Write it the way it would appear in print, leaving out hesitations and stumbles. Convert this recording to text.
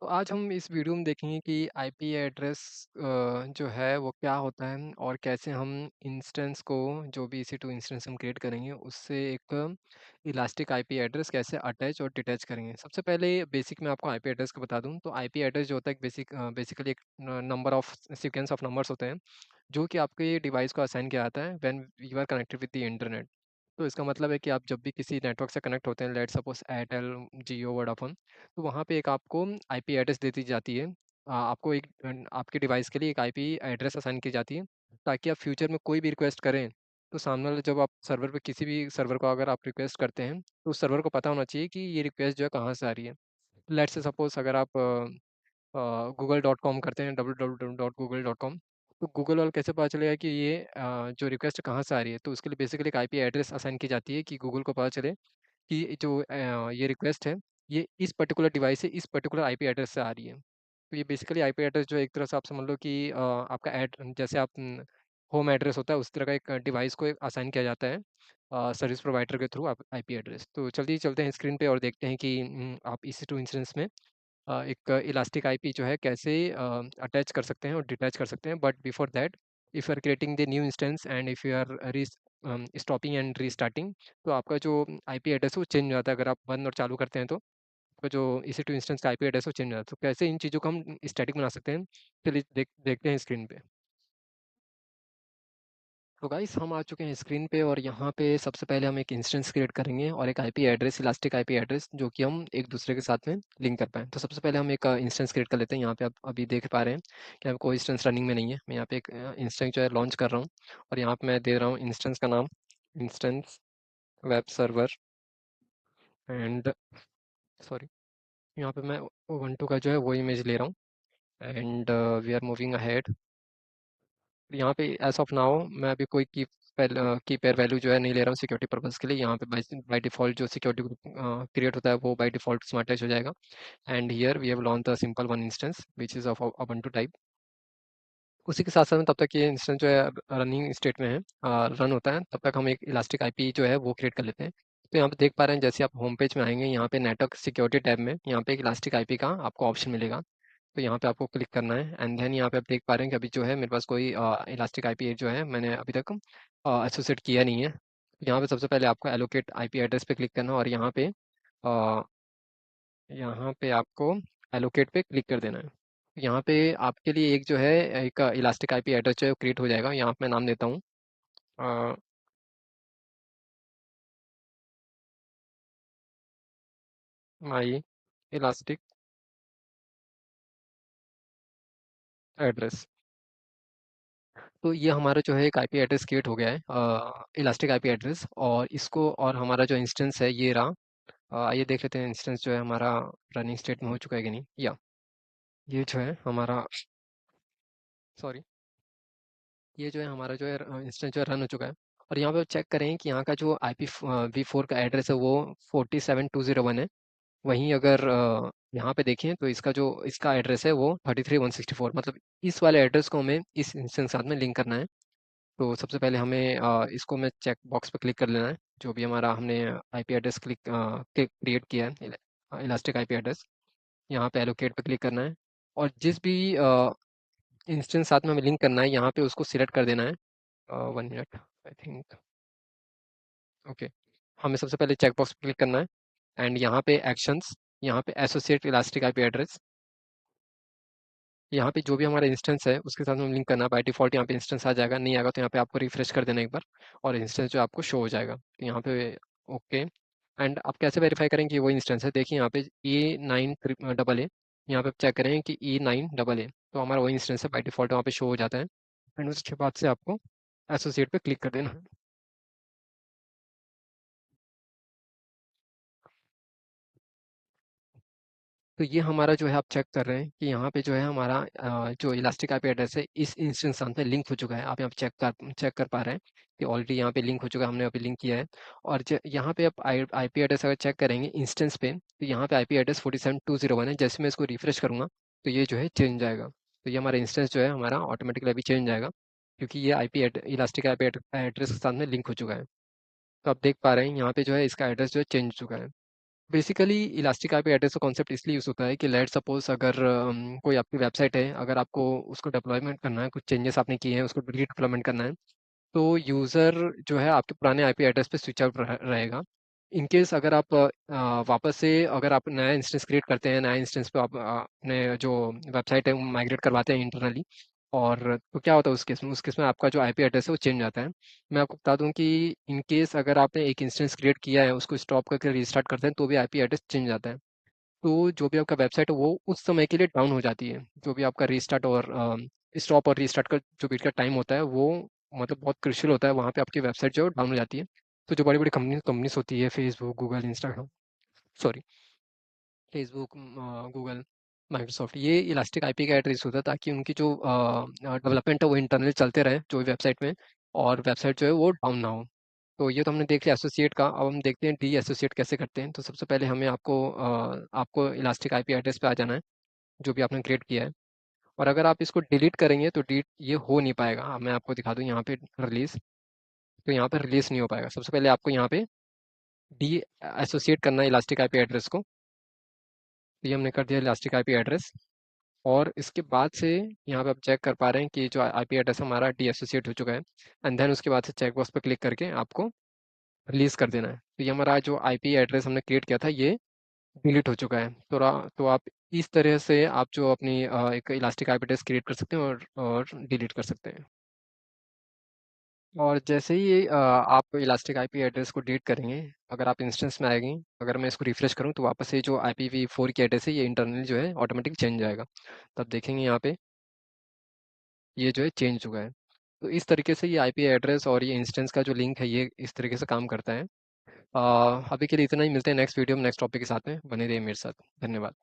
तो आज हम इस वीडियो में देखेंगे कि आईपी एड्रेस जो है वो क्या होता है और कैसे हम इंस्टेंस को जो भी EC2 इंस्टेंस हम क्रिएट करेंगे उससे एक इलास्टिक आईपी एड्रेस कैसे अटैच और डिटैच करेंगे। सबसे पहले बेसिक मैं आपको आईपी एड्रेस का बता दूं तो आईपी एड्रेस जो होता है बेसिकली एक number of sequence of numbers होते हैं जो कि आपके डिवाइस को असाइन किया जाता है when you are connected with the internet. तो इसका मतलब है कि आप जब भी किसी नेटवर्क से कनेक्ट होते हैं, let's suppose Airtel, Jio, Vodafone, तो वहाँ पे एक आपको आईपी एड्रेस दे दी जाती है। आपको आपके डिवाइस के लिए एक आईपी एड्रेस असाइन की जाती है ताकि आप फ्यूचर में कोई भी रिक्वेस्ट करें तो सामने वाले जब आप सर्वर पे किसी भी सर्वर को अगर आप रिक्वेस्ट करते हैं तो उस सर्वर को पता होना चाहिए कि ये रिक्वेस्ट जो है कहाँ से आ रही है। लेट्स से सपोज अगर आप गूगल डॉट कॉम करते हैं, www.google.com, तो गूगल वाला कैसे पता चलेगा कि ये जो रिक्वेस्ट कहाँ से आ रही है। तो उसके लिए बेसिकली एक आईपी एड्रेस असाइन की जाती है कि गूगल को पता चले कि जो ये रिक्वेस्ट है, ये इस पर्टिकुलर डिवाइस से इस पर्टिकुलर आईपी एड्रेस से आ रही है। तो ये बेसिकली आईपी एड्रेस जो है एक तरह से आप समझ लो कि आपका एड जैसे आप होम एड्रेस होता है उस तरह का एक डिवाइस को एक असाइन किया जाता है सर्विस प्रोवाइडर के थ्रू आप आईपी एड्रेस। तो चलिए चलते हैं स्क्रीन पे और देखते हैं कि आप EC2 इंस्टेंस में एक इलास्टिक आईपी जो है कैसे अटैच कर सकते हैं और डिटैच कर सकते हैं। But before that, if you are creating the new instance and if you are stopping and restarting, तो आपका जो आईपी एड्रेस है वो चेंज हो जाता है। अगर आप बंद और चालू करते हैं तो आपका जो EC2 इंस्टेंस का आईपी एड्रेस है वो चेंज हो जाता है। तो कैसे इन चीज़ों को हम स्टैटिक बना सकते हैं, चलिए देखते हैं स्क्रीन पे। तो गाइस हम आ चुके हैं स्क्रीन पे और यहाँ पे सबसे पहले हम एक इंस्टेंस क्रिएट करेंगे और एक IP address, elastic IP address, जो कि हम एक दूसरे के साथ में लिंक कर पाएँ। तो सबसे पहले हम एक इंस्टेंस क्रिएट कर लेते हैं। यहाँ पे आप अभी देख पा रहे हैं कि कोई इंस्टेंस रनिंग में नहीं है। मैं यहाँ पे एक इंस्टेंस जो है लॉन्च कर रहा हूँ और यहाँ पे मैं दे रहा हूँ इंस्टेंस का नाम instance web server and sorry, यहाँ पे मैं Ubuntu का जो है वो इमेज ले रहा हूँ and we are moving ahead. यहाँ पे एज ऑफ नाउ मैं अभी कोई की पेयर वैल्यू जो है नहीं ले रहा हूँ सिक्योरिटी पर्पस के लिए। यहाँ पे बाय डिफ़ॉल्ट जो सिक्योरिटी क्रिएट होता है वो बाय डिफ़ॉल्ट स्मार्ट टच हो जाएगा। And here we have launch the simple one instance which is of Ubuntu type. उसी के साथ-साथ में तब तक ये इंस्टेंस जो है रनिंग स्टेट में है, रन होता है, तब तक हम एक इलास्टिक आईपी जो है वो क्रिएट कर लेते हैं। तो यहाँ पे देख पा रहे हैं जैसे आप होम पेज में आएँगे, यहाँ पे नेटवर्क सिक्योरिटी टैब में यहाँ पे एक इलास्टिक आईपी का आपको ऑप्शन मिलेगा। तो यहाँ पे आपको क्लिक करना है एंड देन यहाँ पे आप देख पा रहे हैं कि अभी जो है मेरे पास कोई इलास्टिक आईपी जो है मैंने अभी तक एसोसिएट किया नहीं है। यहाँ पे सबसे पहले आपको एलोकेट आईपी एड्रेस पे क्लिक करना है और यहाँ पे आपको एलोकेट पे क्लिक कर देना है। यहाँ पे आपके लिए एक जो है एक इलास्टिक आईपी एड्रेस जो है क्रिएट हो जाएगा। यहाँ पे मैं नाम देता हूँ माई इलास्टिक एड्रेस। तो ये हमारा जो है एक आईपी एड्रेस क्रिएट हो गया है, इलास्टिक आईपी एड्रेस, और इसको और हमारा जो इंस्टेंस है ये रहा। आइए देख लेते हैं इंस्टेंस जो है हमारा रनिंग स्टेट में हो चुका है कि नहीं। या ये जो है हमारा सॉरी, ये जो है हमारा जो है इंस्टेंस जो है रन हो चुका है। और यहाँ पे चेक करें कि यहाँ का जो IP v4 का एड्रेस है वो 47201 है। वहीं अगर यहाँ पे देखें तो इसका एड्रेस है वो 33164, मतलब इस वाले एड्रेस को हमें इस इंस्टेंस के साथ में लिंक करना है। तो सबसे पहले हमें इसको मैं चेक बॉक्स पे क्लिक कर लेना है, जो भी हमारा हमने आईपी एड्रेस क्रिएट किया है, इलास्टिक आईपी एड्रेस। यहाँ पे एलोकेट पे क्लिक करना है और जिस भी इंस्टेंस साथ में हमें लिंक करना है यहाँ पे उसको सिलेक्ट कर देना है। 1 मिनट, आई थिंक, ओके। हमें सबसे पहले चेक बॉक्स पे क्लिक करना है एंड यहाँ पे एक्शंस, यहाँ पे एसोसिएट इलास्टिक आईपी एड्रेस, यहाँ पे जो भी हमारा इंस्टेंस है उसके साथ हम लिंक करना है। बाय डिफ़ॉल्ट यहाँ पे इंस्टेंस आ जाएगा, नहीं आएगा तो यहाँ पे आपको रिफ्रेश कर देना एक बार और इंस्टेंस जो है आपको शो हो जाएगा। तो यहाँ पे ओके। एंड आप कैसे वेरीफाई करें कि वो इंस्टेंस है? देखिए यहाँ पे E9 AA, यहाँ पे आप चेक करें कि E9 AA, तो हमारा वही इंस्टेंस है, बाय डिफ़ॉल्ट वहाँ पे शो हो जाता है। एंड उसके बाद से आपको एसोसिएट पे क्लिक कर देना है। तो ये हमारा जो है आप चेक कर रहे हैं कि यहाँ पे जो है हमारा जो इलास्टिक आईपी एड्रेस है इस इंस्टेंस पे लिंक हो चुका है। आप यहाँ चेक कर पा रहे हैं कि ऑलरेडी यहाँ पे लिंक हो चुका है, हमने अभी लिंक किया है। और यहाँ पे आप आईपी एड्रेस अगर चेक करेंगे इंस्टेंस पे, तो यहाँ पे आईपी एड्रेस 47201 है। जैसे मैं इसको रिफ्रेश करूँगा तो ये जो है चेंज जाएगा। तो ये हमारा इंस्टेंस जो है हमारा ऑटोमेटिकली अभी चेंज जाएगा, क्योंकि ये इलास्टिक आईपी एड्रेस के साथ में लिंक हो चुका है। तो आप देख पा रहे हैं यहाँ पे जो है इसका एड्रेस जो है चेंज हो चुका है। बेसिकली इलास्टिक आईपी एड्रेस का कॉन्सेप्ट इसलिए यूज़ होता है कि लेट्स सपोज़ अगर कोई आपकी वेबसाइट है, अगर आपको उसको डिप्लॉयमेंट करना है, कुछ चेंजेस आपने किए हैं, उसको री-डिप्लॉयमेंट करना है, तो यूज़र जो है आपके पुराने आईपी एड्रेस पे स्विच ऑफ रहेगा। इन केस अगर आप वापस से अगर आप नया इंस्टेंस क्रिएट करते हैं, नया इंस्टेंस पे आप अपने जो वेबसाइट है वो माइग्रेट करवाते हैं इंटरनली, और तो क्या होता है उस केस में आपका जो आईपी एड्रेस है वो चेंज हो जाता है। मैं आपको बता दूं कि इन केस अगर आपने एक इंस्टेंस क्रिएट किया है, उसको स्टॉप करके रीस्टार्ट करते हैं, तो भी आईपी एड्रेस चेंज हो जाता है। तो जो भी आपका वेबसाइट है वो उस समय के लिए डाउन हो जाती है। जो भी आपका रीस्टार्ट और स्टॉप और रीस्टार्ट का जो बीच का टाइम होता है वो मतलब बहुत क्रूशियल होता है, वहाँ पे आपकी वेबसाइट जो है डाउन हो जाती है। तो जो बड़ी-बड़ी कंपनीज़ होती है, Facebook, Google, Instagram, sorry, Facebook, Google, Microsoft, ये इलास्टिक आईपी का एड्रेस होता है ताकि उनकी जो डेवलपमेंट है वो इंटरनली चलते रहे जो भी वेबसाइट में, और वेबसाइट जो है वो डाउन ना हो। तो ये तो हमने देख लिया एसोसिएट का। अब हम देखते हैं डी एसोसिएट कैसे करते हैं। तो सबसे पहले हमें आपको इलास्टिक आईपी एड्रेस पे आ जाना है जो भी आपने क्रिएट किया है, और अगर आप इसको डिलीट करेंगे तो डिलीट ये हो नहीं पाएगा। अब मैं आपको दिखा दूँ यहाँ पे रिलीज़, तो यहाँ पे रिलीज़ नहीं हो पाएगा। सबसे पहले आपको यहाँ पे डी एसोसिएट करना है इलास्टिक आईपी एड्रेस को। तो ये हमने कर दिया इलास्टिक आईपी एड्रेस, और इसके बाद से यहाँ पे आप चेक कर पा रहे हैं कि जो आईपी एड्रेस हमारा डी एसोसिएट हो चुका है। एंड देन उसके बाद से चेक बॉक्स पर क्लिक करके आपको रिलीज़ कर देना है। तो ये हमारा जो आईपी एड्रेस हमने क्रिएट किया था ये डिलीट हो चुका है। तो आप इस तरह से आप जो अपनी एक इलास्टिक आईपी एड्रेस क्रिएट कर सकते हैं और डिलीट कर सकते हैं। और जैसे ही आप इलास्टिक आईपी एड्रेस को डिलीट करेंगे, अगर आप इंस्टेंस में आएँगी, अगर मैं इसको रिफ्रेश करूँ तो वापस से जो IPv4 की एड्रेस है ये इंटरनली जो है ऑटोमेटिक चेंज हो जाएगा। तब देखेंगे यहाँ पे ये जो है चेंज हुआ है। तो इस तरीके से ये आईपी एड्रेस और ये इंस्टेंस का जो लिंक है ये इस तरीके से काम करता है। अभी के लिए इतना ही, मिलते हैं नेक्स्ट वीडियो में नेक्स्ट टॉपिक के साथ में। बने रहिए मेरे साथ। धन्यवाद।